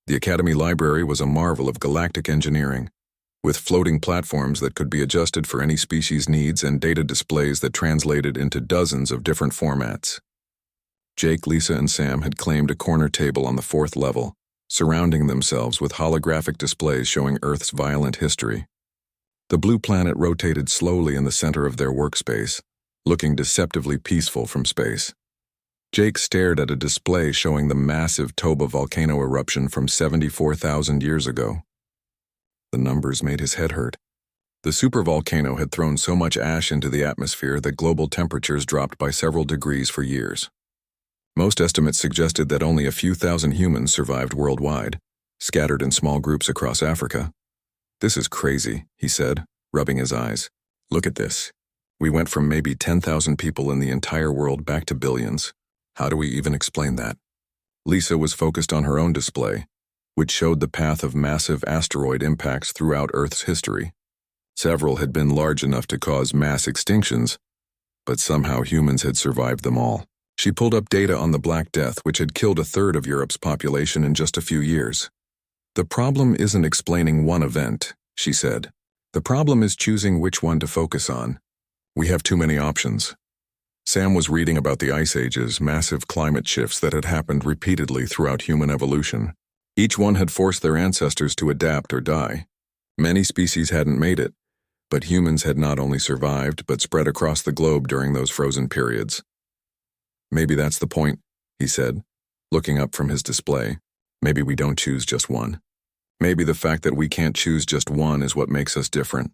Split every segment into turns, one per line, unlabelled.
The Academy Library was a marvel of galactic engineering, with floating platforms that could be adjusted for any species' needs and data displays that translated into dozens of different formats. Jake, Lisa, and Sam had claimed a corner table on the 4th level, surrounding themselves with holographic displays showing Earth's violent history. The blue planet rotated slowly in the center of their workspace, looking deceptively peaceful from space. Jake stared at a display showing the massive Toba volcano eruption from 74,000 years ago. The numbers made his head hurt. The supervolcano had thrown so much ash into the atmosphere that global temperatures dropped by several degrees for years. Most estimates suggested that only a few thousand humans survived worldwide, scattered in small groups across Africa. "This is crazy," he said, rubbing his eyes. "Look at this. We went from maybe 10,000 people in the entire world back to billions. How do we even explain that?" Lisa was focused on her own display, which showed the path of massive asteroid impacts throughout Earth's history. Several had been large enough to cause mass extinctions, but somehow humans had survived them all. She pulled up data on the Black Death, which had killed a third of Europe's population in just a few years. "The problem isn't explaining one event," she said. "The problem is choosing which one to focus on. We have too many options." Sam was reading about the ice ages, massive climate shifts that had happened repeatedly throughout human evolution. Each one had forced their ancestors to adapt or die. Many species hadn't made it, but humans had not only survived but spread across the globe during those frozen periods. "Maybe that's the point," he said, looking up from his display. "Maybe we don't choose just one. Maybe the fact that we can't choose just one is what makes us different."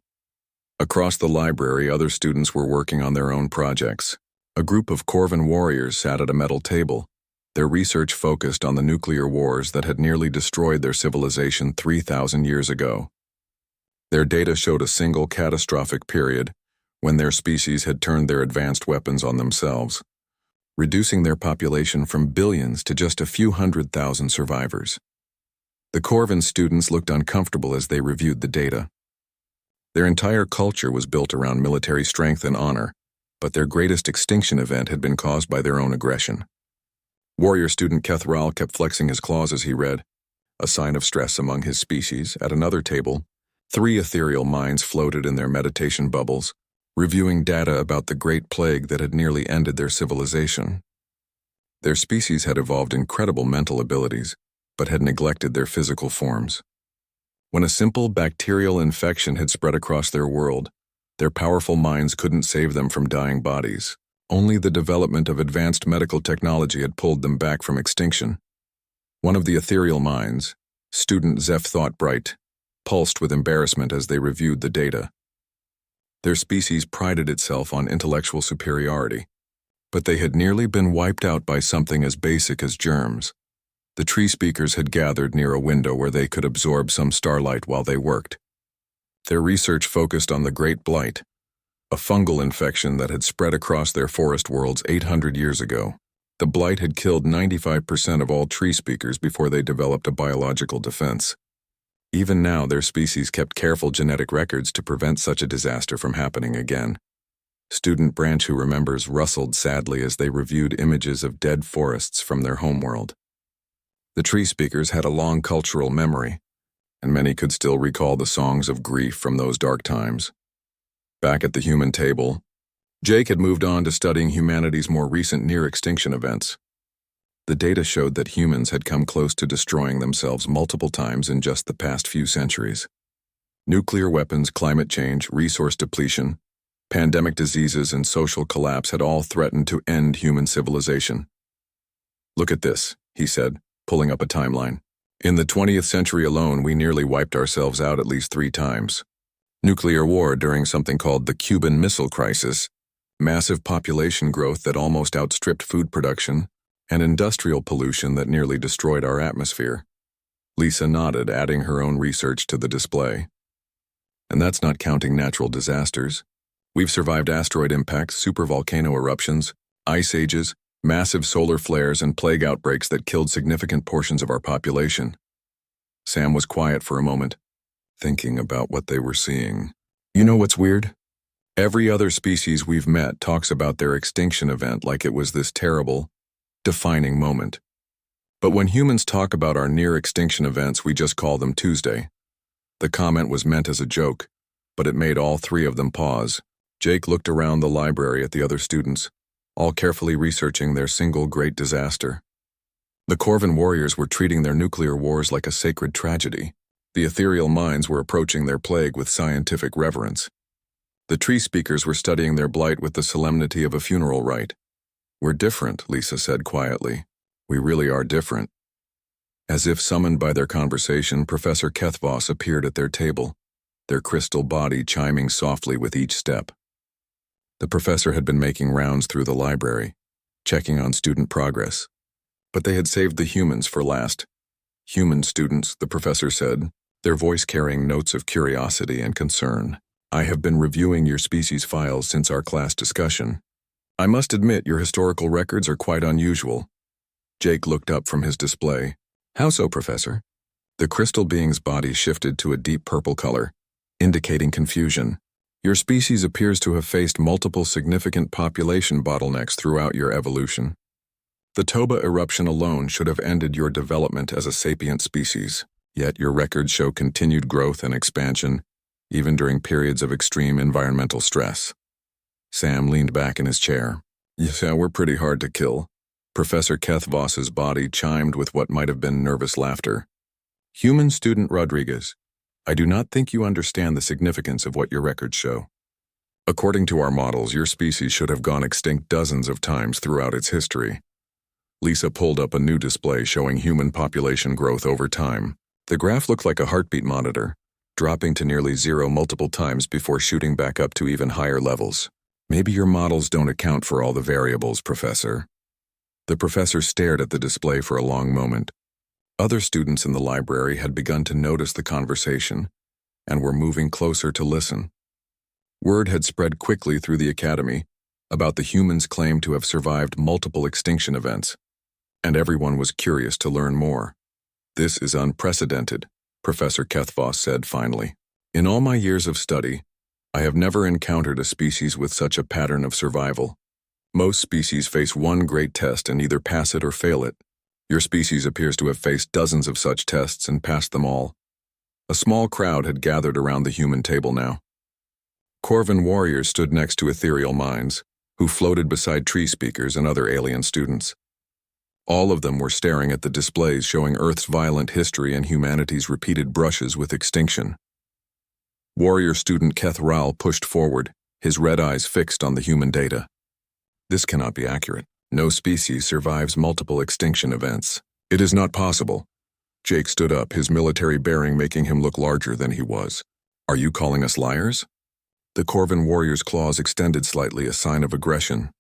Across the library, other students were working on their own projects. A group of Corvan warriors sat at a metal table. Their research focused on the nuclear wars that had nearly destroyed their civilization 3,000 years ago. Their data showed a single catastrophic period when their species had turned their advanced weapons on themselves, reducing their population from billions to just a few 100,000 survivors. The Corvan students looked uncomfortable as they reviewed the data. Their entire culture was built around military strength and honor, but their greatest extinction event had been caused by their own aggression. Warrior student Kethral kept flexing his claws as he read, a sign of stress among his species. At another table, 3 ethereal minds floated in their meditation bubbles, reviewing data about the Great Plague that had nearly ended their civilization. Their species had evolved incredible mental abilities, but had neglected their physical forms. When a simple bacterial infection had spread across their world, their powerful minds couldn't save them from dying bodies. Only the development of advanced medical technology had pulled them back from extinction. One of the ethereal minds, student Zeph Thoughtbright, pulsed with embarrassment as they reviewed the data. Their species prided itself on intellectual superiority, but they had nearly been wiped out by something as basic as germs. The tree speakers had gathered near a window where they could absorb some starlight while they worked. Their research focused on the Great Blight, a fungal infection that had spread across their forest worlds 800 years ago. The blight had killed 95% of all tree speakers before they developed a biological defense. Even now, their species kept careful genetic records to prevent such a disaster from happening again. Student Branch, who remembers, rustled sadly as they reviewed images of dead forests from their homeworld. The tree speakers had a long cultural memory, and many could still recall the songs of grief from those dark times. Back at the human table, Jake had moved on to studying humanity's more recent near-extinction events. The data showed that humans had come close to destroying themselves multiple times in just the past few centuries. Nuclear weapons, climate change, resource depletion, pandemic diseases, and social collapse had all threatened to end human civilization. "Look at this," he said, pulling up a timeline. "In the 20th century alone, we nearly wiped ourselves out at least 3 times. Nuclear war during something called the Cuban Missile Crisis, massive population growth that almost outstripped food production, and industrial pollution that nearly destroyed our atmosphere." Lisa nodded, adding her own research to the display. "And that's not counting natural disasters. We've survived asteroid impacts, supervolcano eruptions, ice ages, massive solar flares, and plague outbreaks that killed significant portions of our population." Sam was quiet for a moment, thinking about what they were seeing. "You know what's weird? Every other species we've met talks about their extinction event like it was this terrible, defining moment. But when humans talk about our near-extinction events, we just call them Tuesday. The comment was meant as a joke, but it made all three of them pause. Jake looked around the library at the other students, all carefully researching their single great disaster. The Corvin warriors were treating their nuclear wars like a sacred tragedy. The ethereal minds were approaching their plague with scientific reverence. The tree speakers were studying their blight with the solemnity of a funeral rite. "We're different," Lisa said quietly. "We really are different." As if summoned by their conversation, Professor Kethvos appeared at their table, their crystal body chiming softly with each step. The professor had been making rounds through the library, checking on student progress. But they had saved the humans for last. "Human students," the professor said, their voice carrying notes of curiosity and concern. "I have been reviewing your species files since our class discussion. I must admit your historical records are quite unusual." Jake looked up from his display. "How so, Professor?" The crystal being's body shifted to a deep purple color, indicating confusion. "Your species appears to have faced multiple significant population bottlenecks throughout your evolution. The Toba eruption alone should have ended your development as a sapient species, yet your records show continued growth and expansion, even during periods of extreme environmental stress." Sam leaned back in his chair. "Yeah, we're pretty hard to kill." Professor Kethvos's body chimed with what might have been nervous laughter. "Human student Rodriguez, I do not think you understand the significance of what your records show. According to our models, your species should have gone extinct dozens of times throughout its history." Lisa pulled up a new display showing human population growth over time. The graph looked like a heartbeat monitor, dropping to nearly zero multiple times before shooting back up to even higher levels. "Maybe your models don't account for all the variables, Professor." The professor stared at the display for a long moment. Other students in the library had begun to notice the conversation and were moving closer to listen. Word had spread quickly through the academy about the humans' claim to have survived multiple extinction events, and everyone was curious to learn more. "This is unprecedented," Professor Kethvos said finally. "In all my years of study, I have never encountered a species with such a pattern of survival. Most species face one great test and either pass it or fail it. Your species appears to have faced dozens of such tests and passed them all." A small crowd had gathered around the human table now. Corvin warriors stood next to ethereal minds, who floated beside tree speakers and other alien students. All of them were staring at the displays showing Earth's violent history and humanity's repeated brushes with extinction. Warrior student Kethral pushed forward, his red eyes fixed on the human data. "This cannot be accurate. No species survives multiple extinction events. It is not possible." Jake stood up, his military bearing making him look larger than he was. "Are you calling us liars?" The Corvin warrior's claws extended slightly, a sign of aggression.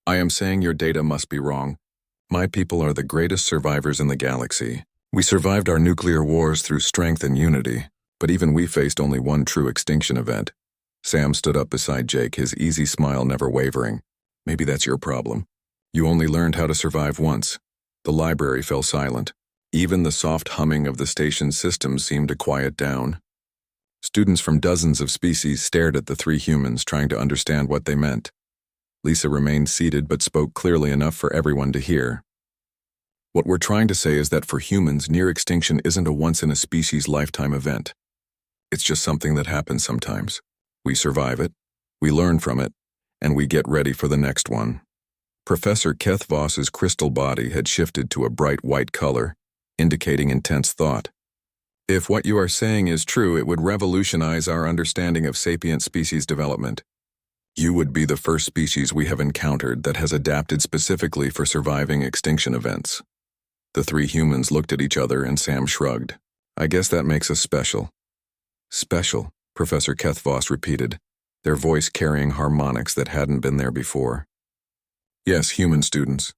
"I am saying your data must be wrong. My people are the greatest survivors in the galaxy. We survived our nuclear wars through strength and unity, but even we faced only one true extinction event." Sam stood up beside Jake, his easy smile never wavering. "Maybe that's your problem. You only learned how to survive once." The library fell silent. Even the soft humming of the station's systems seemed to quiet down. Students from dozens of species stared at the three humans, trying to understand what they meant. Lisa remained seated but spoke clearly enough for everyone to hear. "What we're trying to say is that for humans, near extinction isn't a once-in-a-species lifetime event. It's just something that happens sometimes. We survive it, we learn from it, and we get ready for the next one." Professor Kethvos's crystal body had shifted to a bright white color, indicating intense thought. "If what you are saying is true, it would revolutionize our understanding of sapient species development. You would be the first species we have encountered that has adapted specifically for surviving extinction events." The three humans looked at each other and Sam shrugged. "I guess that makes us special." "Special," Professor Kethvos repeated, their voice carrying harmonics that hadn't been there before. "Yes, human students.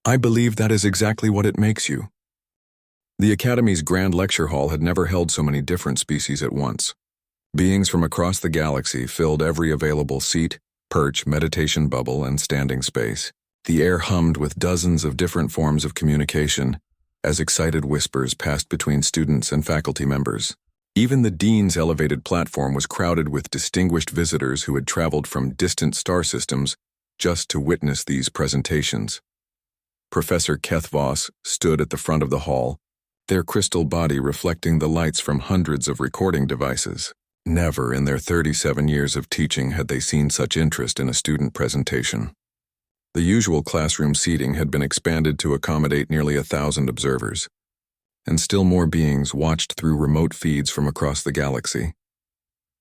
I believe that is exactly what it makes you." The Academy's grand lecture hall had never held so many different species at once. Beings from across the galaxy filled every available seat, perch, meditation bubble, and standing space. The air hummed with dozens of different forms of communication, as excited whispers passed between students and faculty members. Even the dean's elevated platform was crowded with distinguished visitors who had traveled from distant star systems just to witness these presentations. Professor Kethvos stood at the front of the hall, their crystal body reflecting the lights from hundreds of recording devices. Never in their 37 years of teaching had they seen such interest in a student presentation. The usual classroom seating had been expanded to accommodate nearly 1,000 observers, and still more beings watched through remote feeds from across the galaxy.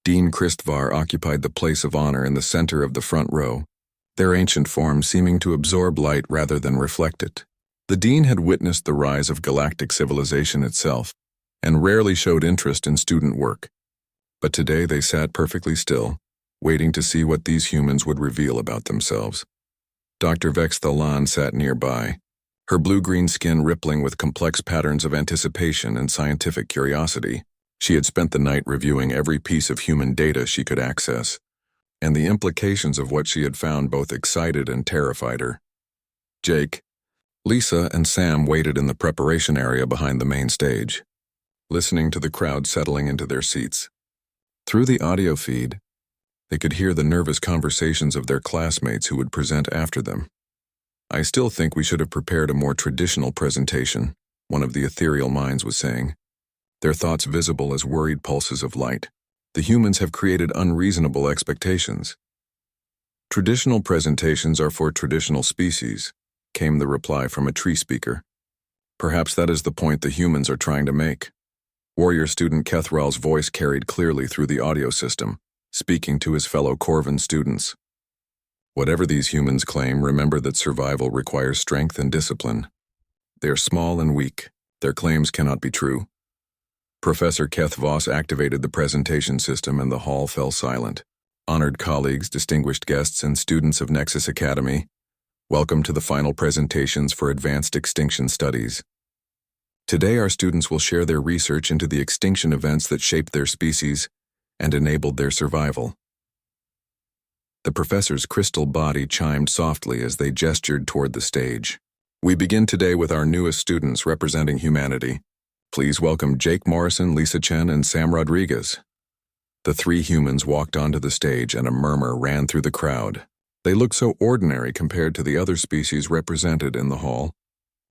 Dean Christvar occupied the place of honor in the center of the front row, their ancient form seeming to absorb light rather than reflect it. The Dean had witnessed the rise of galactic civilization itself, and rarely showed interest in student work. But today they sat perfectly still, waiting to see what these humans would reveal about themselves. Dr. Vex Thalan sat nearby, her blue-green skin rippling with complex patterns of anticipation and scientific curiosity. She had spent the night reviewing every piece of human data she could access, and the implications of what she had found both excited and terrified her. Jake, Lisa, and Sam waited in the preparation area behind the main stage, listening to the crowd settling into their seats. Through the audio feed, they could hear the nervous conversations of their classmates who would present after them. "I still think we should have prepared a more traditional presentation," one of the ethereal minds was saying, their thoughts visible as worried pulses of light. "The humans have created unreasonable expectations." "Traditional presentations are for traditional species," came the reply from a tree speaker. "Perhaps that is the point the humans are trying to make." Warrior student Kethral's voice carried clearly through the audio system, speaking to his fellow Corvin students. "Whatever these humans claim, remember that survival requires strength and discipline. They are small and weak. Their claims cannot be true." Professor Kethvos activated the presentation system and the hall fell silent. "Honored colleagues, distinguished guests, and students of Nexus Academy, welcome to the final presentations for Advanced Extinction Studies. Today our students will share their research into the extinction events that shaped their species and enabled their survival." The professor's crystal body chimed softly as they gestured toward the stage. "We begin today with our newest students representing humanity. Please welcome Jake Morrison, Lisa Chen, and Sam Rodriguez." The three humans walked onto the stage and a murmur ran through the crowd. They looked so ordinary compared to the other species represented in the hall.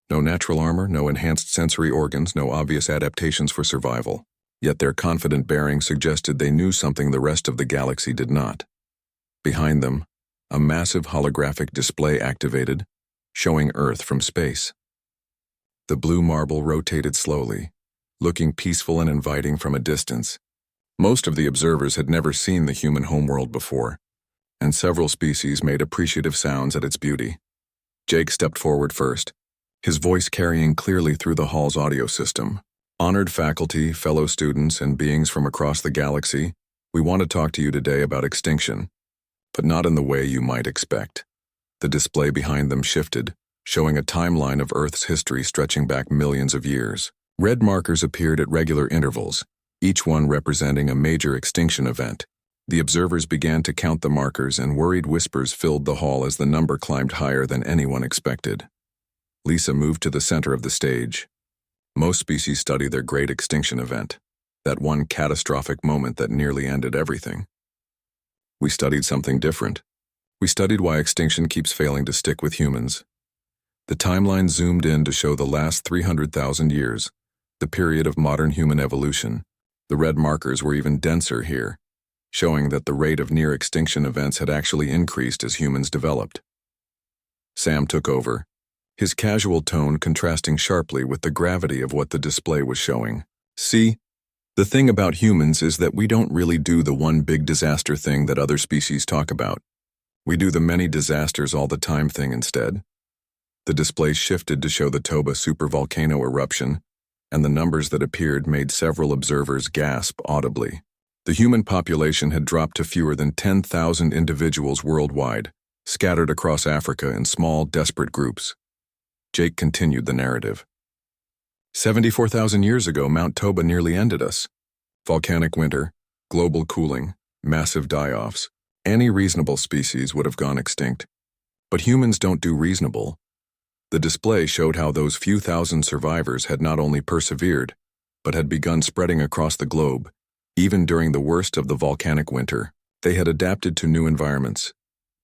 No natural armor, no enhanced sensory organs, no obvious adaptations for survival. Yet their confident bearing suggested they knew something the rest of the galaxy did not. Behind them, a massive holographic display activated, showing Earth from space. The blue marble rotated slowly, looking peaceful and inviting from a distance. Most of the observers had never seen the human homeworld before, and several species made appreciative sounds at its beauty. Jake stepped forward first, his voice carrying clearly through the hall's audio system. "Honored faculty, fellow students, and beings from across the galaxy, we want to talk to you today about extinction, but not in the way you might expect." The display behind them shifted, showing a timeline of Earth's history stretching back millions of years. Red markers appeared at regular intervals, each one representing a major extinction event. The observers began to count the markers and worried whispers filled the hall as the number climbed higher than anyone expected. Lisa moved to the center of the stage. Most species study their great extinction event, that one catastrophic moment that nearly ended everything. We studied something different. We studied why extinction keeps failing to stick with humans. The timeline zoomed in to show the last 300,000 years, the period of modern human evolution. The red markers were even denser here, showing that the rate of near-extinction events had actually increased as humans developed. Sam took over, his casual tone contrasting sharply with the gravity of what the display was showing. "See, the thing about humans is that we don't really do the one big disaster thing that other species talk about. We do the many disasters all the time thing instead." The display shifted to show the Toba supervolcano eruption, and the numbers that appeared made several observers gasp audibly. The human population had dropped to fewer than 10,000 individuals worldwide, scattered across Africa in small, desperate groups. Jake continued the narrative. 74,000 years ago, Mount Toba nearly ended us. Volcanic winter, global cooling, massive die-offs. Any reasonable species would have gone extinct. But humans don't do reasonable. The display showed how those few thousand survivors had not only persevered, but had begun spreading across the globe. Even during the worst of the volcanic winter, they had adapted to new environments,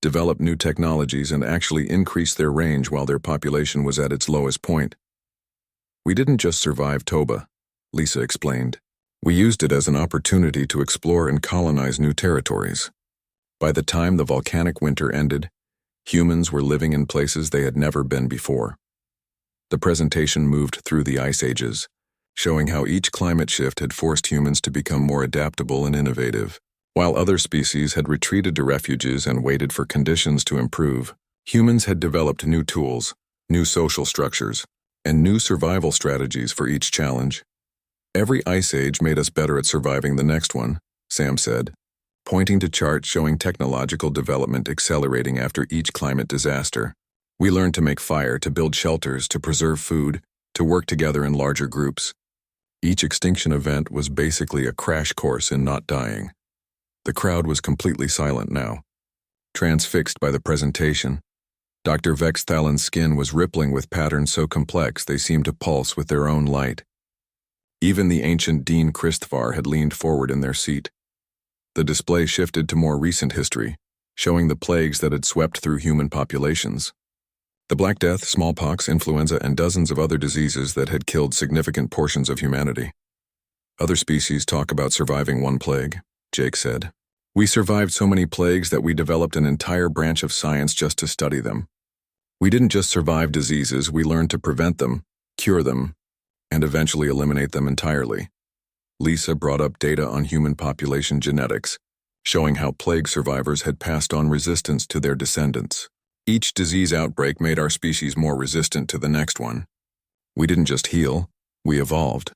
develop new technologies, and actually increase their range while their population was at its lowest point. We didn't just survive Toba, Lisa explained. We used it as an opportunity to explore and colonize new territories. By the time the volcanic winter ended, humans were living in places they had never been before. The presentation moved through the ice ages, showing how each climate shift had forced humans to become more adaptable and innovative. While other species had retreated to refuges and waited for conditions to improve, humans had developed new tools, new social structures, and new survival strategies for each challenge. Every ice age made us better at surviving the next one, Sam said, pointing to charts showing technological development accelerating after each climate disaster. We learned to make fire, to build shelters, to preserve food, to work together in larger groups. Each extinction event was basically a crash course in not dying. The crowd was completely silent now, transfixed by the presentation. Dr. Vexthalen's skin was rippling with patterns so complex they seemed to pulse with their own light. Even the ancient Dean Christvar had leaned forward in their seat. The display shifted to more recent history, showing the plagues that had swept through human populations. The Black Death, smallpox, influenza, and dozens of other diseases that had killed significant portions of humanity. Other species talk about surviving one plague, Jake said. We survived so many plagues that we developed an entire branch of science just to study them. We didn't just survive diseases, we learned to prevent them, cure them, and eventually eliminate them entirely. Lisa brought up data on human population genetics, showing how plague survivors had passed on resistance to their descendants. Each disease outbreak made our species more resistant to the next one. We didn't just heal, we evolved.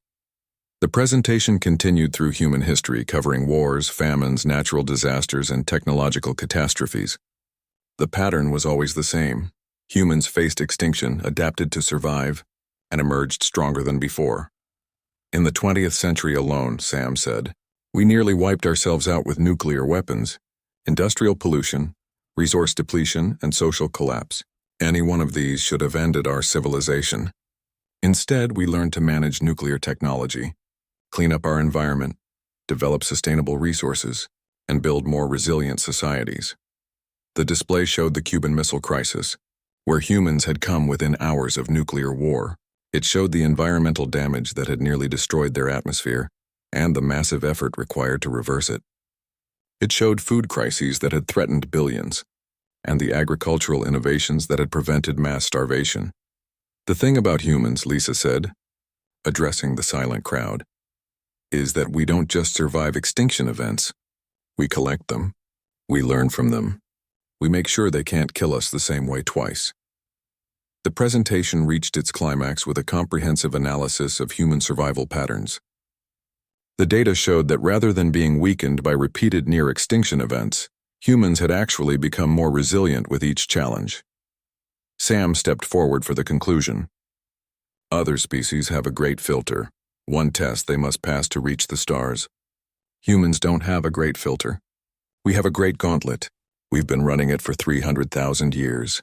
The presentation continued through human history, covering wars, famines, natural disasters, and technological catastrophes. The pattern was always the same. Humans faced extinction, adapted to survive, and emerged stronger than before. In the 20th century alone, Sam said, we nearly wiped ourselves out with nuclear weapons, industrial pollution, resource depletion, and social collapse. Any one of these should have ended our civilization. Instead, we learned to manage nuclear technology, clean up our environment, develop sustainable resources, and build more resilient societies. The display showed the Cuban Missile Crisis, where humans had come within hours of nuclear war. It showed the environmental damage that had nearly destroyed their atmosphere and the massive effort required to reverse it. It showed food crises that had threatened billions and the agricultural innovations that had prevented mass starvation. The thing about humans, Lisa said, addressing the silent crowd, is that we don't just survive extinction events. We collect them. We learn from them. We make sure they can't kill us the same way twice. The presentation reached its climax with a comprehensive analysis of human survival patterns. The data showed that rather than being weakened by repeated near-extinction events, humans had actually become more resilient with each challenge. Sam stepped forward for the conclusion. Other species have a great filter, one test they must pass to reach the stars. Humans don't have a great filter. We have a great gauntlet. We've been running it for 300,000 years.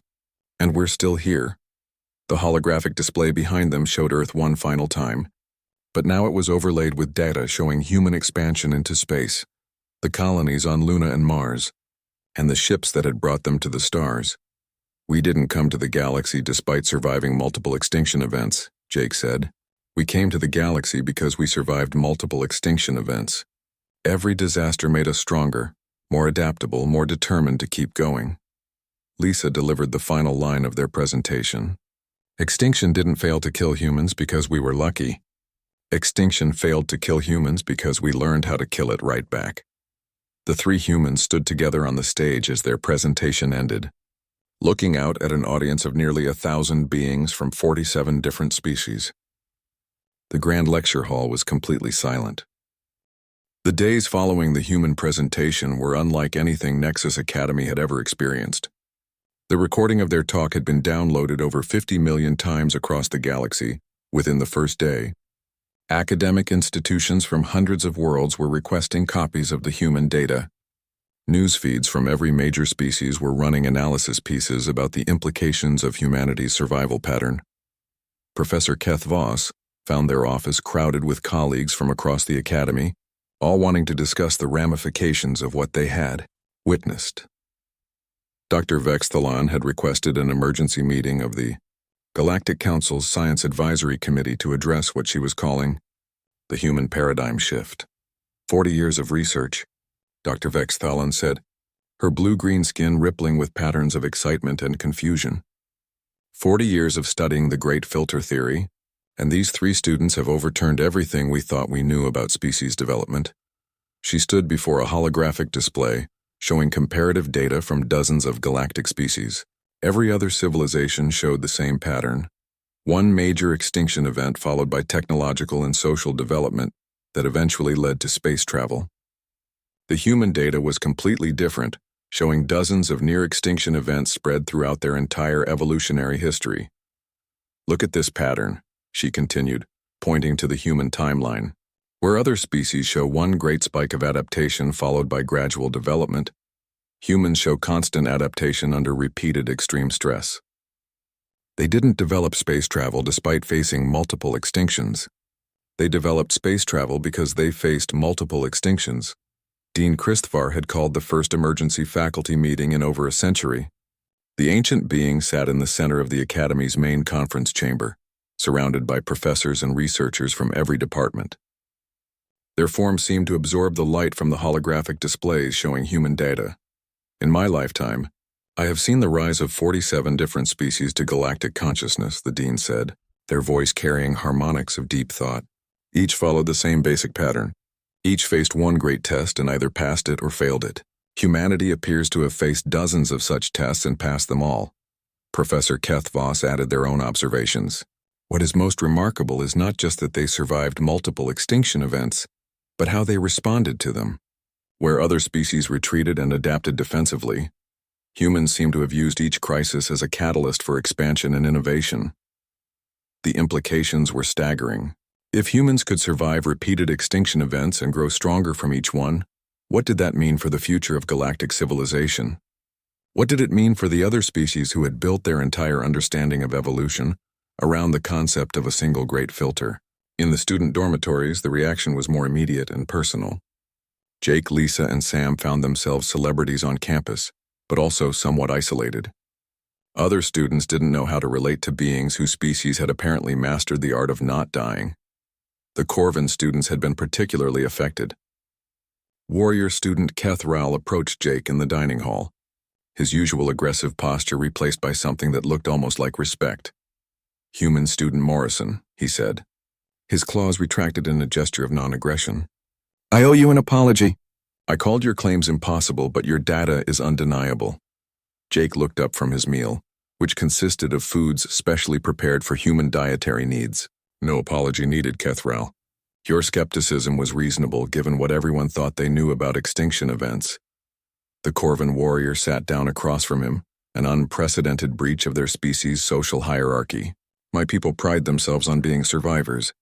And we're still here. The holographic display behind them showed Earth one final time, but now it was overlaid with data showing human expansion into space, the colonies on Luna and Mars, and the ships that had brought them to the stars. We didn't come to the galaxy despite surviving multiple extinction events, Jake said. We came to the galaxy because we survived multiple extinction events. Every disaster made us stronger, more adaptable, more determined to keep going. Lisa delivered the final line of their presentation. Extinction didn't fail to kill humans because we were lucky. Extinction failed to kill humans because we learned how to kill it right back. The three humans stood together on the stage as their presentation ended, looking out at an audience of nearly 1,000 beings from 47 different species. The grand lecture hall was completely silent. The days following the human presentation were unlike anything Nexus Academy had ever experienced. The recording of their talk had been downloaded over 50 million times across the galaxy within the first day. Academic institutions from hundreds of worlds were requesting copies of the human data. News feeds from every major species were running analysis pieces about the implications of humanity's survival pattern. Professor Keth Voss found their office crowded with colleagues from across the academy, all wanting to discuss the ramifications of what they had witnessed. Dr. Vexthalon had requested an emergency meeting of the Galactic Council's Science Advisory Committee to address what she was calling the human paradigm shift. 40 years of research, Dr. Vexthalon said, her blue-green skin rippling with patterns of excitement and confusion. 40 years of studying the Great Filter Theory, and these 3 students have overturned everything we thought we knew about species development. She stood before a holographic display, showing comparative data from dozens of galactic species. Every other civilization showed the same pattern. One major extinction event followed by technological and social development that eventually led to space travel. The human data was completely different, showing dozens of near-extinction events spread throughout their entire evolutionary history. Look at this pattern, she continued, pointing to the human timeline. Where other species show one great spike of adaptation followed by gradual development, humans show constant adaptation under repeated extreme stress. They didn't develop space travel despite facing multiple extinctions. They developed space travel because they faced multiple extinctions. Dean Christopher had called the first emergency faculty meeting in over a century. The ancient being sat in the center of the Academy's main conference chamber, surrounded by professors and researchers from every department. Their forms seemed to absorb the light from the holographic displays showing human data. In my lifetime, I have seen the rise of 47 different species to galactic consciousness, the dean said, their voice carrying harmonics of deep thought. Each followed the same basic pattern. Each faced one great test and either passed it or failed it. Humanity appears to have faced dozens of such tests and passed them all. Professor Keth Voss added their own observations. What is most remarkable is not just that they survived multiple extinction events, but how they responded to them. Where other species retreated and adapted defensively, humans seem to have used each crisis as a catalyst for expansion and innovation. The implications were staggering. If humans could survive repeated extinction events and grow stronger from each one, what did that mean for the future of galactic civilization? What did it mean for the other species who had built their entire understanding of evolution around the concept of a single great filter? In the student dormitories, the reaction was more immediate and personal. Jake, Lisa, and Sam found themselves celebrities on campus, but also somewhat isolated. Other students didn't know how to relate to beings whose species had apparently mastered the art of not dying. The Corvin students had been particularly affected. Warrior student Keth Rowell approached Jake in the dining hall, his usual aggressive posture replaced by something that looked almost like respect. "Human student Morrison," he said. His claws retracted in a gesture of non-aggression. "I owe you an apology. I called your claims impossible, but your data is undeniable." Jake looked up from his meal, which consisted of foods specially prepared for human dietary needs. "No apology needed, Kethral. Your skepticism was reasonable given what everyone thought they knew about extinction events." The Corvin warrior sat down across from him, an unprecedented breach of their species' social hierarchy. "My people pride themselves on being survivors.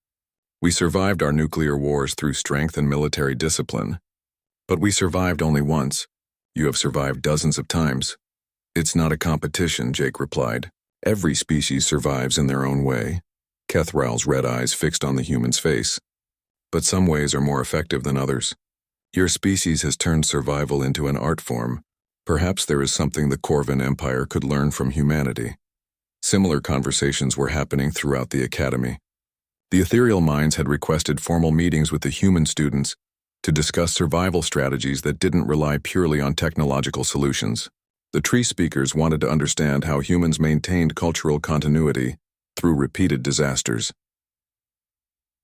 We survived our nuclear wars through strength and military discipline. But we survived only once. You have survived dozens of times." "It's not a competition," Jake replied. "Every species survives in their own way." Kethral's red eyes fixed on the human's face. "But some ways are more effective than others. Your species has turned survival into an art form. Perhaps there is something the Corvin Empire could learn from humanity." Similar conversations were happening throughout the academy. The ethereal minds had requested formal meetings with the human students to discuss survival strategies that didn't rely purely on technological solutions. The tree speakers wanted to understand how humans maintained cultural continuity through repeated disasters.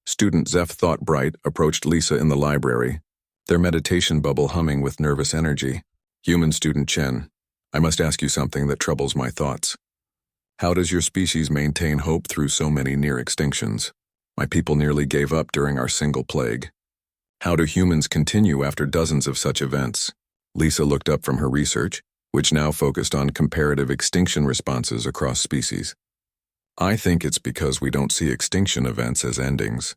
Student Zeph Thoughtbright approached Lisa in the library, their meditation bubble humming with nervous energy. "Human student Chen, I must ask you something that troubles my thoughts. How does your species maintain hope through so many near extinctions? My people nearly gave up during our single plague. How do humans continue after dozens of such events?" Lisa looked up from her research, which now focused on comparative extinction responses across species. "I think it's because we don't see extinction events as endings.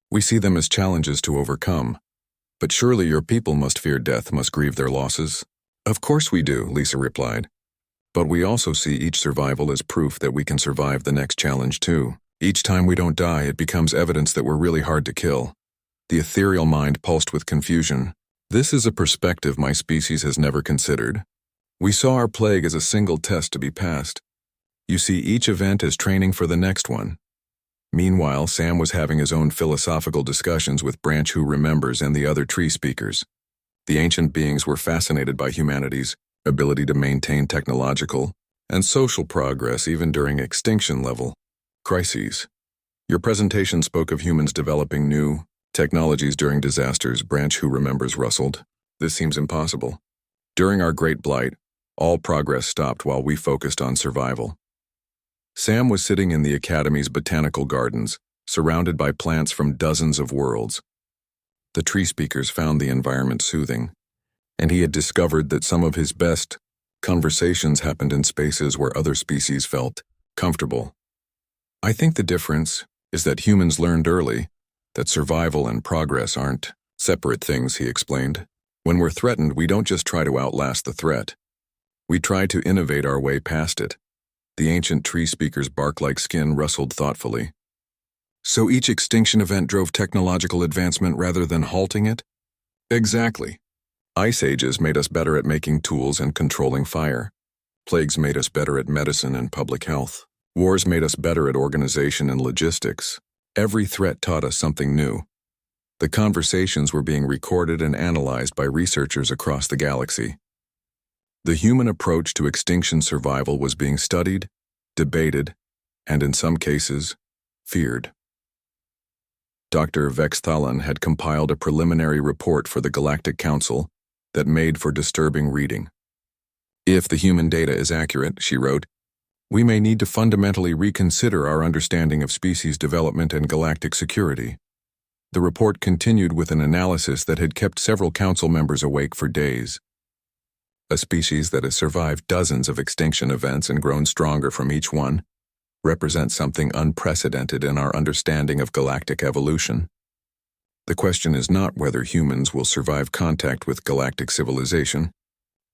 We see them as challenges to overcome. But surely your people must fear death, must grieve their losses." "Of course we do," Lisa replied. "But we also see each survival as proof that we can survive the next challenge too. Each time we don't die, it becomes evidence that we're really hard to kill." The ethereal mind pulsed with confusion. "This is a perspective my species has never considered. We saw our plague as a single test to be passed. You see each event as training for the next one. Meanwhile, Sam was having his own philosophical discussions with Branch Who Remembers and the other tree speakers. The ancient beings were fascinated by humanity's ability to maintain technological and social progress even during extinction-level crises. Your presentation spoke of humans developing new technologies during disasters, Branch Who Remembers rustled. This seems impossible. During our Great Blight, all progress stopped while we focused on survival. Sam was sitting in the Academy's botanical gardens, surrounded by plants from dozens of worlds. The tree speakers found the environment soothing, and he had discovered that some of his best conversations happened in spaces where other species felt comfortable. I think the difference is that humans learned early that survival and progress aren't separate things, he explained. When we're threatened, we don't just try to outlast the threat. We try to innovate our way past it. The ancient tree speaker's bark-like skin rustled thoughtfully. So each extinction event drove technological advancement rather than halting it? Exactly. Ice ages made us better at making tools and controlling fire. Plagues made us better at medicine and public health. Wars made us better at organization and logistics. Every threat taught us something new. The conversations were being recorded and analyzed by researchers across the galaxy. The human approach to extinction survival was being studied, debated, and in some cases, feared. Dr. Vexthalan had compiled a preliminary report for the Galactic Council that made for disturbing reading. If the human data is accurate, she wrote, we may need to fundamentally reconsider our understanding of species development and galactic security. The report continued with an analysis that had kept several council members awake for days. A species that has survived dozens of extinction events and grown stronger from each one represents something unprecedented in our understanding of galactic evolution. The question is not whether humans will survive contact with galactic civilization,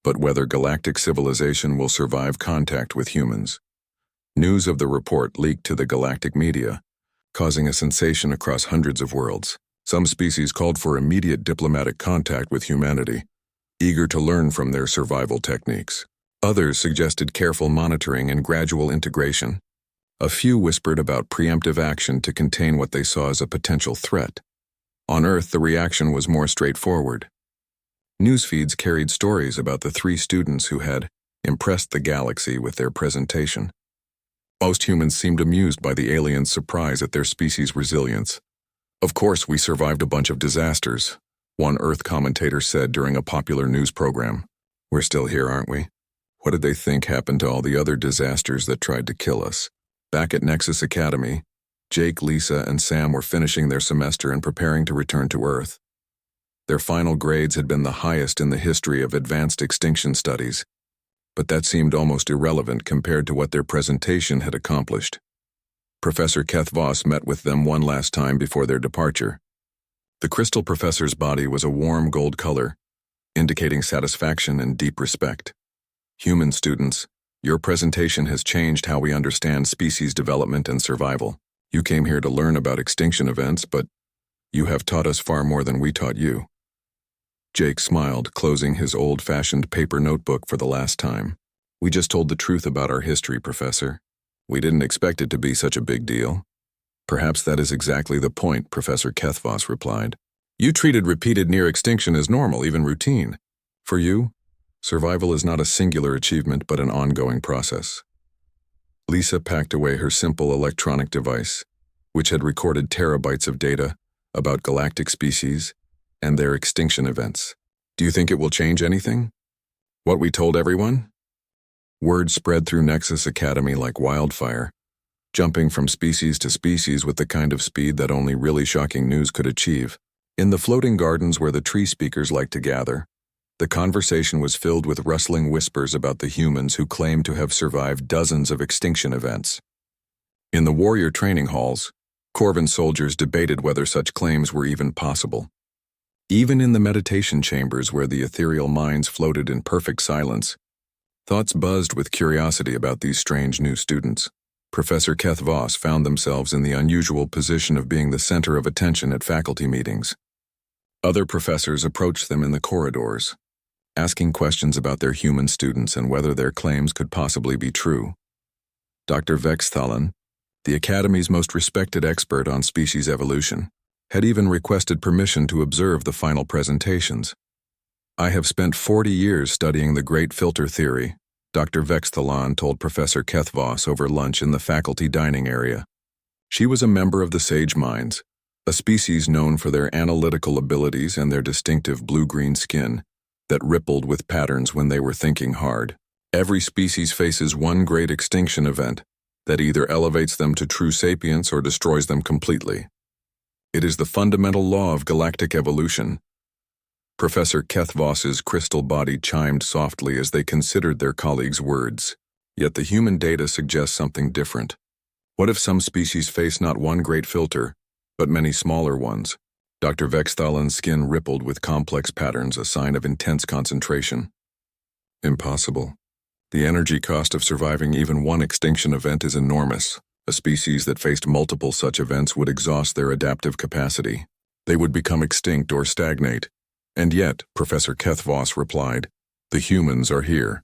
but whether galactic civilization will survive contact with humans. News of the report leaked to the galactic media, causing a sensation across hundreds of worlds. Some species called for immediate diplomatic contact with humanity, eager to learn from their survival techniques. Others suggested careful monitoring and gradual integration. A few whispered about preemptive action to contain what they saw as a potential threat. On Earth, the reaction was more straightforward. News feeds carried stories about the 3 students who had impressed the galaxy with their presentation. Most humans seemed amused by the aliens' surprise at their species' resilience. Of course, we survived a bunch of disasters, one Earth commentator said during a popular news program. We're still here, aren't we? What did they think happened to all the other disasters that tried to kill us? Back at Nexus Academy, Jake, Lisa, and Sam were finishing their semester and preparing to return to Earth. Their final grades had been the highest in the history of advanced extinction studies, but that seemed almost irrelevant compared to what their presentation had accomplished. Professor Keth Voss met with them one last time before their departure. The crystal professor's body was a warm gold color, indicating satisfaction and deep respect. Human students, your presentation has changed how we understand species development and survival. You came here to learn about extinction events, but you have taught us far more than we taught you. Jake smiled, closing his old-fashioned paper notebook for the last time. We just told the truth about our history, Professor. We didn't expect it to be such a big deal. Perhaps that is exactly the point, Professor Kethvos replied. You treated repeated near extinction as normal, even routine. For you, survival is not a singular achievement but an ongoing process. Lisa packed away her simple electronic device, which had recorded terabytes of data about galactic species and their extinction events. Do you think it will change anything? What we told everyone? Word spread through Nexus Academy like wildfire, jumping from species to species with the kind of speed that only really shocking news could achieve. In the floating gardens where the tree speakers liked to gather, the conversation was filled with rustling whispers about the humans who claimed to have survived dozens of extinction events. In the warrior training halls, Corvin soldiers debated whether such claims were even possible. Even in the meditation chambers where the ethereal minds floated in perfect silence, thoughts buzzed with curiosity about these strange new students. Professor Keth Voss found themselves in the unusual position of being the center of attention at faculty meetings. Other professors approached them in the corridors, asking questions about their human students and whether their claims could possibly be true. Dr. Vestan, the Academy's most respected expert on species evolution, had even requested permission to observe the final presentations. "I have spent 40 years studying the Great Filter Theory," Dr. Vestan told Professor Kethvos over lunch in the faculty dining area. She was a member of the Sage Minds, a species known for their analytical abilities and their distinctive blue-green skin that rippled with patterns when they were thinking hard. Every species faces one great extinction event that either elevates them to true sapience or destroys them completely. It is the fundamental law of galactic evolution. Professor Kethvos's crystal body chimed softly as they considered their colleague's words. Yet the human data suggests something different. What if some species face not one great filter, but many smaller ones? Dr. Vexthalen's skin rippled with complex patterns, a sign of intense concentration. Impossible. The energy cost of surviving even one extinction event is enormous. A species that faced multiple such events would exhaust their adaptive capacity. They would become extinct or stagnate. And yet, Professor Kethvos replied, "The humans are here."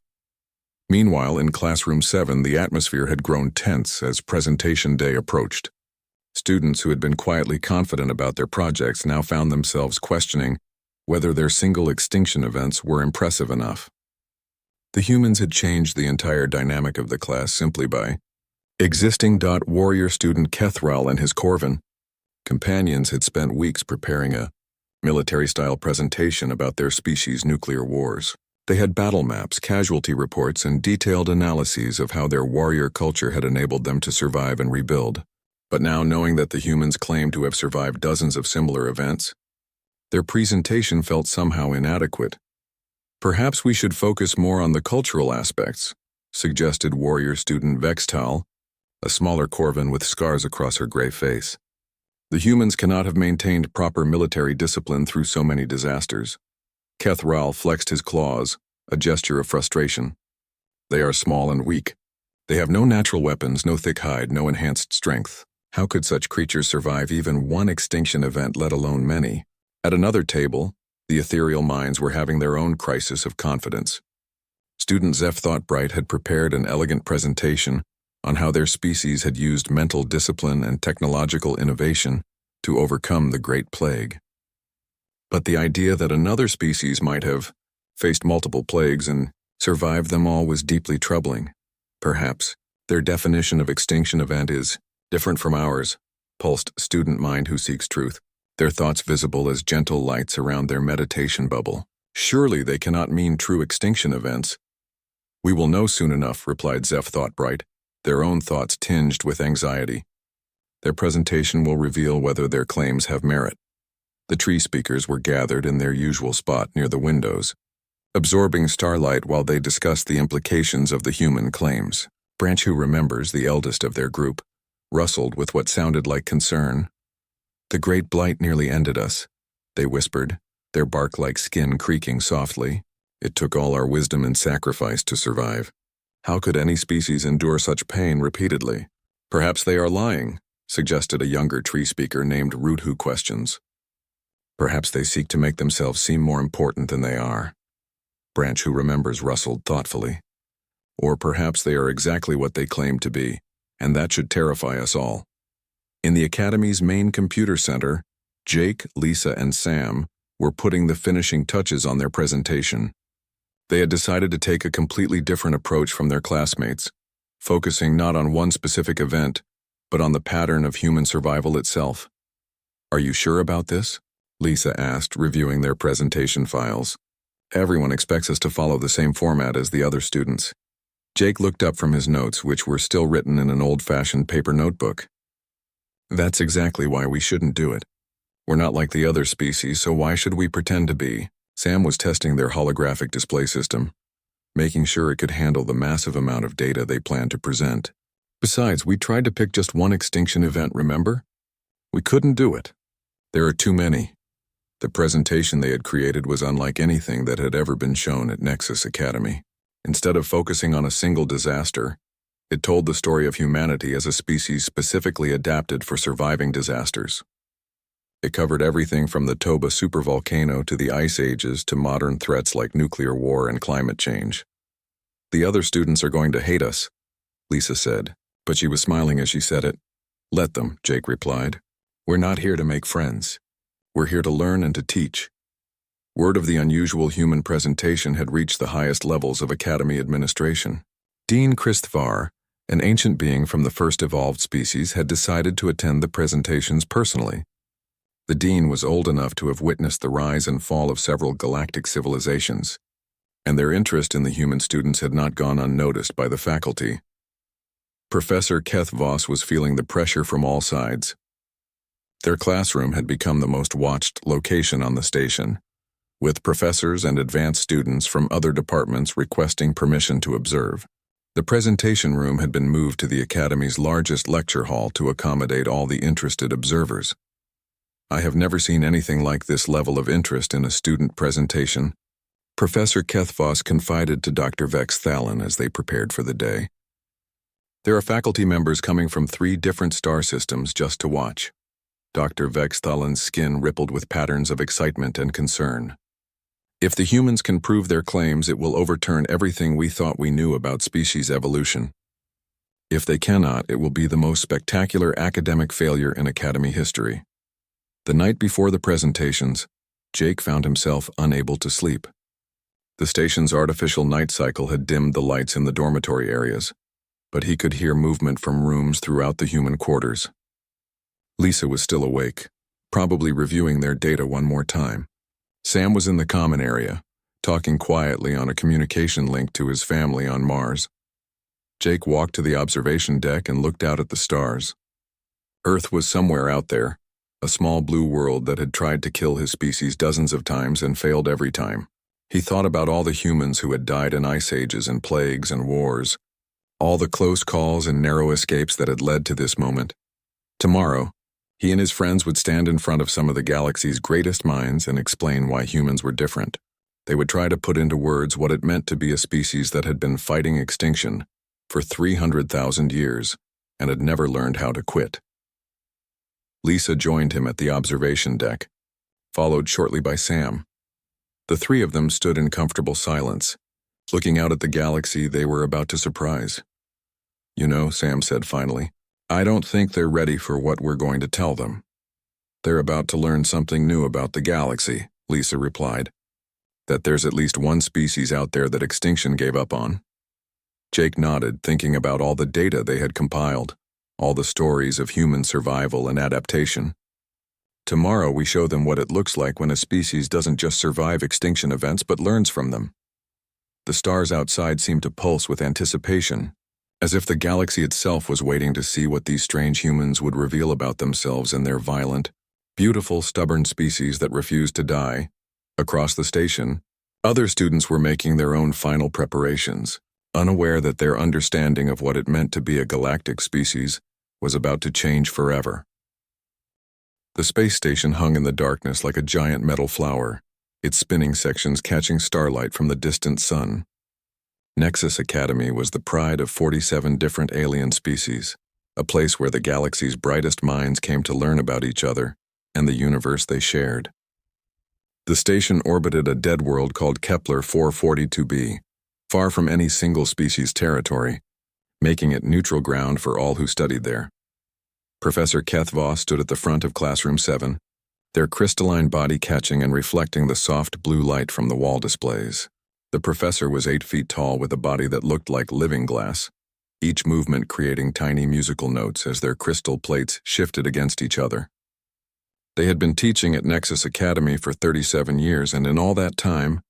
Meanwhile, in Classroom 7, the atmosphere had grown tense as presentation day approached. Students who had been quietly confident about their projects now found themselves questioning whether their single extinction events were impressive enough. The humans had changed the entire dynamic of the class simply by existing. Warrior student Kethral and his Corvin companions had spent weeks preparing a military-style presentation about their species' nuclear wars. They had battle maps, casualty reports, and detailed analyses of how their warrior culture had enabled them to survive and rebuild. But now, knowing that the humans claimed to have survived dozens of similar events, their presentation felt somehow inadequate. "Perhaps we should focus more on the cultural aspects," suggested warrior student Vextal, a smaller Corvin with scars across her gray face. "The humans cannot have maintained proper military discipline through so many disasters." Kethral flexed his claws, a gesture of frustration. "They are small and weak. They have no natural weapons, no thick hide, no enhanced strength. How could such creatures survive even one extinction event, let alone many?" At another table, the ethereal minds were having their own crisis of confidence. Student Zeph Thoughtbright had prepared an elegant presentation on how their species had used mental discipline and technological innovation to overcome the Great Plague. But the idea that another species might have faced multiple plagues and survived them all was deeply troubling. Perhaps their definition of extinction event is different from ours, pulsed student mind who seeks truth, their thoughts visible as gentle lights around their meditation bubble. "Surely they cannot mean true extinction events." "We will know soon enough," replied Zeph Thoughtbright, their own thoughts tinged with anxiety. "Their presentation will reveal whether their claims have merit." The tree speakers were gathered in their usual spot near the windows, absorbing starlight while they discussed the implications of the human claims. Branch, who remembers, the eldest of their group, rustled with what sounded like concern. "The great blight nearly ended us," they whispered, their bark-like skin creaking softly. "It took all our wisdom and sacrifice to survive. How could any species endure such pain repeatedly?" "Perhaps they are lying," suggested a younger tree speaker named Root Who Questions. "Perhaps they seek to make themselves seem more important than they are." Branch, who remembers, rustled thoughtfully. "Or perhaps they are exactly what they claim to be, and that should terrify us all." In the Academy's main computer center, Jake, Lisa, and Sam were putting the finishing touches on their presentation. They had decided to take a completely different approach from their classmates, focusing not on one specific event, but on the pattern of human survival itself. "Are you sure about this?" Lisa asked, reviewing their presentation files. "Everyone expects us to follow the same format as the other students." Jake looked up from his notes, which were still written in an old-fashioned paper notebook. "That's exactly why we shouldn't do it. We're not like the other species, so why should we pretend to be?" Sam was testing their holographic display system, making sure it could handle the massive amount of data they planned to present. "Besides, we tried to pick just one extinction event, remember? We couldn't do it. There are too many." The presentation they had created was unlike anything that had ever been shown at Nexus Academy. Instead of focusing on a single disaster, it told the story of humanity as a species specifically adapted for surviving disasters. It covered everything from the Toba supervolcano to the ice ages to modern threats like nuclear war and climate change. "The other students are going to hate us," Lisa said, but she was smiling as she said it. "Let them," Jake replied. "We're not here to make friends. We're here to learn and to teach." Word of the unusual human presentation had reached the highest levels of Academy administration. Dean Christvar, an ancient being from the first evolved species, had decided to attend the presentations personally. The dean was old enough to have witnessed the rise and fall of several galactic civilizations, and their interest in the human students had not gone unnoticed by the faculty. Professor Keth Voss was feeling the pressure from all sides. Their classroom had become the most watched location on the station, with professors and advanced students from other departments requesting permission to observe. The presentation room had been moved to the Academy's largest lecture hall to accommodate all the interested observers. "I have never seen anything like this level of interest in a student presentation," Professor Keth Voss confided to Dr. Vex Thalen as they prepared for the day. "There are faculty members coming from 3 different star systems just to watch." Dr. Vex Thalen's skin rippled with patterns of excitement and concern. "If the humans can prove their claims, it will overturn everything we thought we knew about species evolution. If they cannot, it will be the most spectacular academic failure in Academy history." The night before the presentations, Jake found himself unable to sleep. The station's artificial night cycle had dimmed the lights in the dormitory areas, but he could hear movement from rooms throughout the human quarters. Lisa was still awake, probably reviewing their data one more time. Sam was in the common area, talking quietly on a communication link to his family on Mars. Jake walked to the observation deck and looked out at the stars. Earth was somewhere out there, a small blue world that had tried to kill his species dozens of times and failed every time. He thought about all the humans who had died in ice ages and plagues and wars, all the close calls and narrow escapes that had led to this moment. Tomorrow, he and his friends would stand in front of some of the galaxy's greatest minds and explain why humans were different. They would try to put into words what it meant to be a species that had been fighting extinction for 300,000 years and had never learned how to quit. Lisa joined him at the observation deck, followed shortly by Sam. The 3 of them stood in comfortable silence, looking out at the galaxy they were about to surprise. "You know," Sam said finally, "I don't think they're ready for what we're going to tell them." "They're about to learn something new about the galaxy," Lisa replied. "That there's at least one species out there that extinction gave up on." Jake nodded, thinking about all the data they had compiled, all the stories of human survival and adaptation. "Tomorrow we show them what it looks like when a species doesn't just survive extinction events but learns from them." The stars outside seemed to pulse with anticipation, as if the galaxy itself was waiting to see what these strange humans would reveal about themselves and their violent, beautiful, stubborn species that refused to die. Across the station, other students were making their own final preparations, unaware that their understanding of what it meant to be a galactic species was about to change forever. The space station hung in the darkness like a giant metal flower, its spinning sections catching starlight from the distant sun. Nexus Academy was the pride of 47 different alien species, a place where the galaxy's brightest minds came to learn about each other and the universe they shared. The station orbited a dead world called Kepler 442b, far from any single species territory, making it neutral ground for all who studied there. Professor Keth Voss stood at the front of Classroom 7, their crystalline body catching and reflecting the soft blue light from the wall displays. The professor was 8 feet tall with a body that looked like living glass, each movement creating tiny musical notes as their crystal plates shifted against each other. They had been teaching at Nexus Academy for 37 years, and in all that time,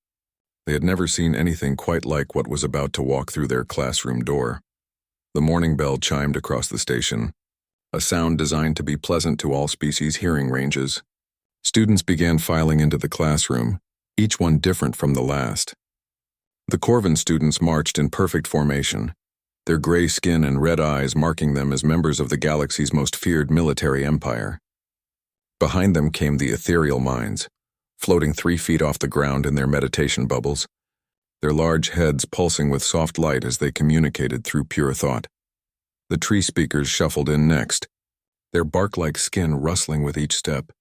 they had never seen anything quite like what was about to walk through their classroom door. The morning bell chimed across the station, a sound designed to be pleasant to all species' hearing ranges. Students began filing into the classroom, each one different from the last. The Corvin students marched in perfect formation, their gray skin and red eyes marking them as members of the galaxy's most feared military empire. Behind them came the ethereal minds, floating 3 feet off the ground in their meditation bubbles, their large heads pulsing with soft light as they communicated through pure thought. The tree speakers shuffled in next, their bark-like skin rustling with each step,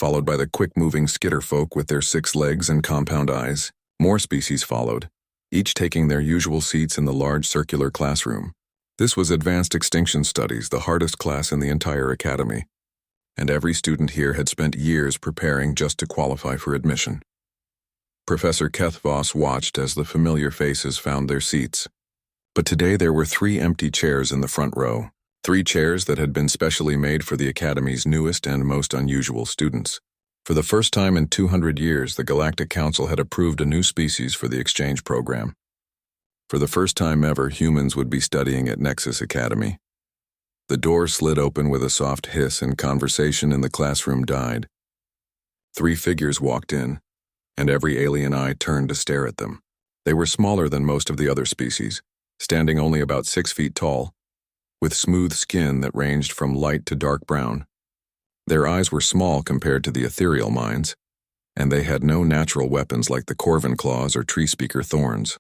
followed by the quick-moving skitterfolk with their 6 legs and compound eyes. More species followed, each taking their usual seats in the large circular classroom. This was Advanced Extinction Studies, the hardest class in the entire academy, and every student here had spent years preparing just to qualify for admission. Professor Keth Voss watched as the familiar faces found their seats. But today there were 3 empty chairs in the front row, 3 chairs that had been specially made for the Academy's newest and most unusual students. For the first time in 200 years, the Galactic Council had approved a new species for the exchange program. For the first time ever, humans would be studying at Nexus Academy. The door slid open with a soft hiss and conversation in the classroom died. 3 figures walked in, and every alien eye turned to stare at them. They were smaller than most of the other species, standing only about 6 feet tall, with smooth skin that ranged from light to dark brown. Their eyes were small compared to the ethereal minds, and they had no natural weapons like the Corvin claws or tree speaker thorns.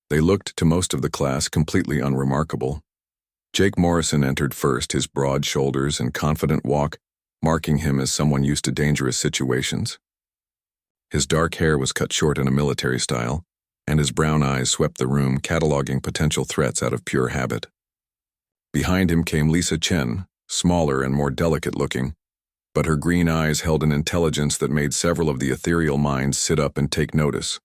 They looked to most of the class completely unremarkable. Jake Morrison entered first, his broad shoulders and confident walk marking him as someone used to dangerous situations. His dark hair was cut short in a military style, and his brown eyes swept the room, cataloging potential threats out of pure habit. Behind him came Lisa Chen, smaller and more delicate-looking, but her green eyes held an intelligence that made several of the ethereal minds sit up and take notice.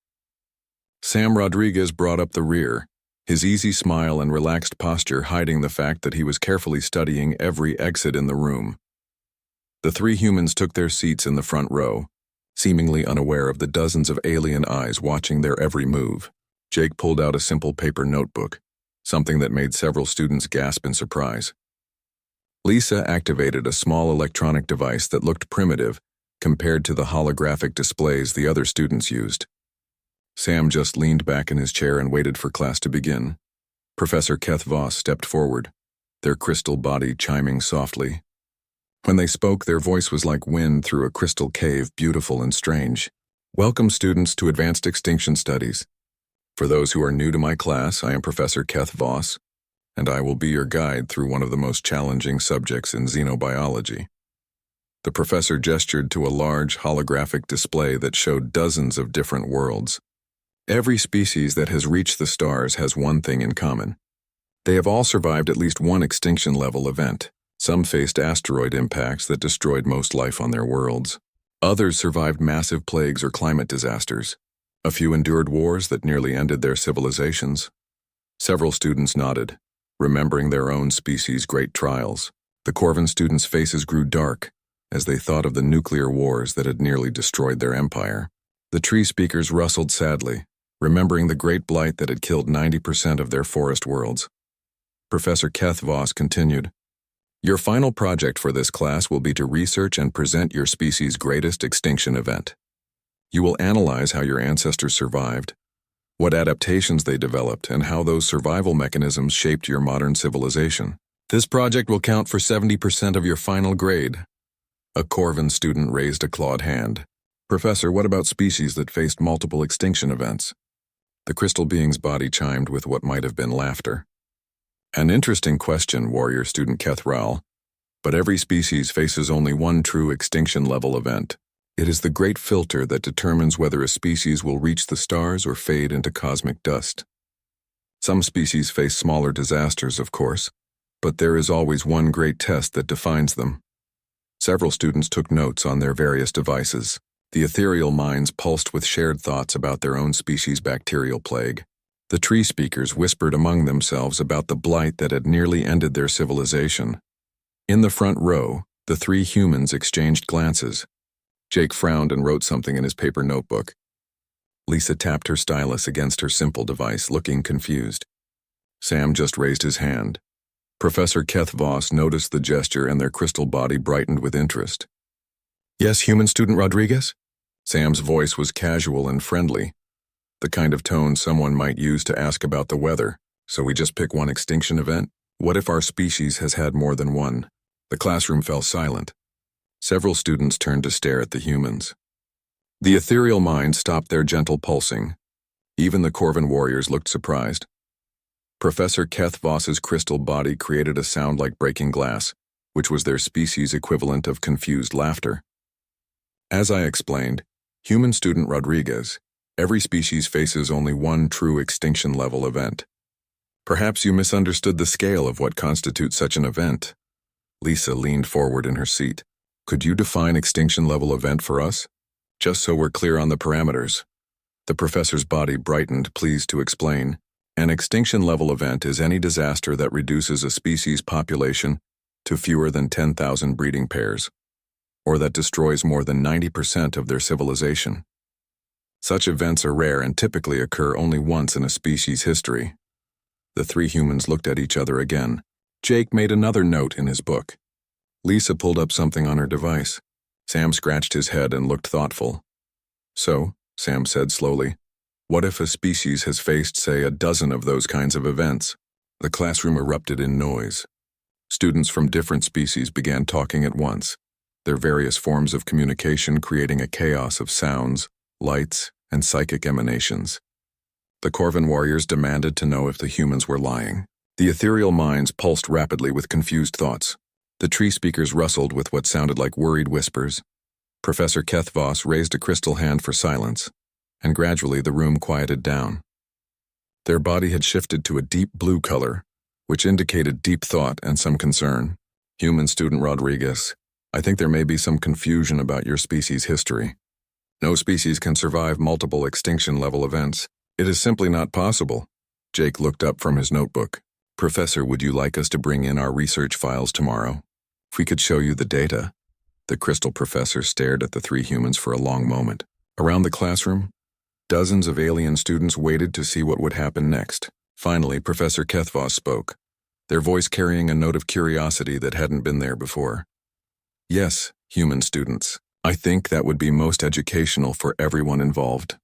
Sam Rodriguez brought up the rear, his easy smile and relaxed posture hiding the fact that he was carefully studying every exit in the room. The 3 humans took their seats in the front row, seemingly unaware of the dozens of alien eyes watching their every move. Jake pulled out a simple paper notebook, something that made several students gasp in surprise. Lisa activated a small electronic device that looked primitive compared to the holographic displays the other students used. Sam just leaned back in his chair and waited for class to begin. Professor Keth Voss stepped forward, their crystal body chiming softly. When they spoke, their voice was like wind through a crystal cave, beautiful and strange. Welcome, students, to Advanced Extinction Studies. For those who are new to my class, I am Professor Keth Voss, and I will be your guide through one of the most challenging subjects in xenobiology. The professor gestured to a large holographic display that showed dozens of different worlds. Every species that has reached the stars has one thing in common. They have all survived at least one extinction-level event. Some faced asteroid impacts that destroyed most life on their worlds. Others survived massive plagues or climate disasters. A few endured wars that nearly ended their civilizations. Several students nodded, remembering their own species' great trials. The Corvin students' faces grew dark as they thought of the nuclear wars that had nearly destroyed their empire. The tree speakers rustled sadly, remembering the great blight that had killed 90% of their forest worlds. Professor Keth Voss continued, "Your final project for this class will be to research and present your species' greatest extinction event. You will analyze how your ancestors survived, what adaptations they developed, and how those survival mechanisms shaped your modern civilization. This project will count for 70% of your final grade." A Corvin student raised a clawed hand. "Professor, what about species that faced multiple extinction events?" The crystal being's body chimed with what might have been laughter. "An interesting question, warrior student Kethral, but every species faces only one true extinction-level event. It is the great filter that determines whether a species will reach the stars or fade into cosmic dust. Some species face smaller disasters, of course, but there is always one great test that defines them." Several students took notes on their various devices. The ethereal minds pulsed with shared thoughts about their own species' bacterial plague. The tree speakers whispered among themselves about the blight that had nearly ended their civilization. In the front row, the 3 humans exchanged glances. Jake frowned and wrote something in his paper notebook. Lisa tapped her stylus against her simple device, looking confused. Sam just raised his hand. Professor Keth Voss noticed the gesture and their crystal body brightened with interest. "Yes, human student Rodriguez?" Sam's voice was casual and friendly, the kind of tone someone might use to ask about the weather. "So we just pick one extinction event? What if our species has had more than one?" The classroom fell silent. Several students turned to stare at the humans. The ethereal minds stopped their gentle pulsing. Even the Corvin warriors looked surprised. Professor Keth Voss's crystal body created a sound like breaking glass, which was their species' equivalent of confused laughter. As I explained, human student Rodriguez, every species faces only one true extinction-level event. Perhaps you misunderstood the scale of what constitutes such an event. Lisa leaned forward in her seat. Could you define extinction-level event for us? Just so we're clear on the parameters. The professor's body brightened, pleased to explain. An extinction-level event is any disaster that reduces a species' population to fewer than 10,000 breeding pairs, or that destroys more than 90% of their civilization. Such events are rare and typically occur only once in a species' history. The three humans looked at each other again. Jake made another note in his book. Lisa pulled up something on her device. Sam scratched his head and looked thoughtful. So, Sam said slowly, what if a species has faced, say, a dozen of those kinds of events? The classroom erupted in noise. Students from different species began talking at once, their various forms of communication creating a chaos of sounds, lights, and psychic emanations. The Corvin warriors demanded to know if the humans were lying. The ethereal minds pulsed rapidly with confused thoughts. The tree speakers rustled with what sounded like worried whispers. Professor Keth Voss raised a crystal hand for silence, and gradually the room quieted down. Their body had shifted to a deep blue color, which indicated deep thought and some concern. Human student Rodriguez, I think there may be some confusion about your species' history. No species can survive multiple extinction-level events. It is simply not possible. Jake looked up from his notebook. Professor, would you like us to bring in our research files tomorrow? If we could show you the data. The crystal professor stared at the three humans for a long moment. Around the classroom, dozens of alien students waited to see what would happen next. Finally, Professor Kethvos spoke, their voice carrying a note of curiosity that hadn't been there before. Yes, human students. I think that would be most educational for everyone involved.